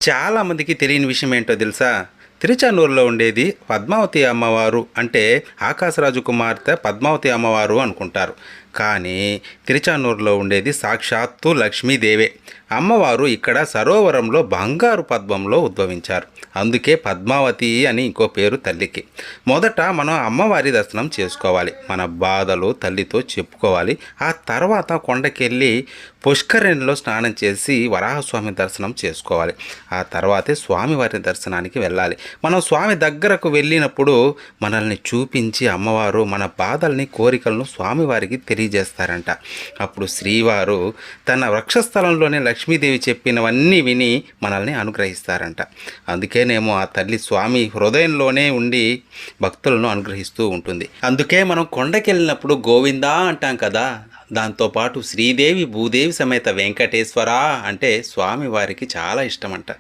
చాలామందికి తెలియని విషయం ఏంటో తెలుసా? తిరుచానూరులో ఉండేది పద్మావతి అమ్మవారు అంటే ఆకాశరాజు కుమార్తె పద్మావతి అమ్మవారు అనుకుంటారు. కానీ తిరుచానూరులో ఉండేది సాక్షాత్తు లక్ష్మీదేవే. అమ్మవారు ఇక్కడ సరోవరంలో బంగారు పద్మంలో ఉద్భవించారు. అందుకే పద్మావతి అని ఇంకో పేరు తల్లికి. మొదట మనం అమ్మవారి దర్శనం చేసుకోవాలి. మన బాధలు తల్లితో చెప్పుకోవాలి. ఆ తర్వాత కొండకెళ్ళి పుష్కరిణిలో స్నానం చేసి వరాహస్వామి దర్శనం చేసుకోవాలి. ఆ తర్వాతే స్వామివారి దర్శనానికి వెళ్ళాలి. మనం స్వామి దగ్గరకు వెళ్ళినప్పుడు మనల్ని చూపించి అమ్మవారు మన బాధల్ని కోరికలను స్వామివారికి తెలియజేస్తారంట. అప్పుడు శ్రీవారు తన వక్షస్థలంలోనే లక్ష్మీదేవి చెప్పినవన్నీ విని మనల్ని అనుగ్రహిస్తారంట. అందుకేనేమో ఆ తల్లి స్వామి హృదయంలోనే ఉండి భక్తులను అనుగ్రహిస్తూ ఉంటుంది. అందుకే మనం కొండకెళ్ళినప్పుడు గోవిందా అంటాం కదా. దాంతోపాటు శ్రీదేవి భూదేవి సమేత వెంకటేశ్వర అంటే స్వామివారికి చాలా ఇష్టమంట.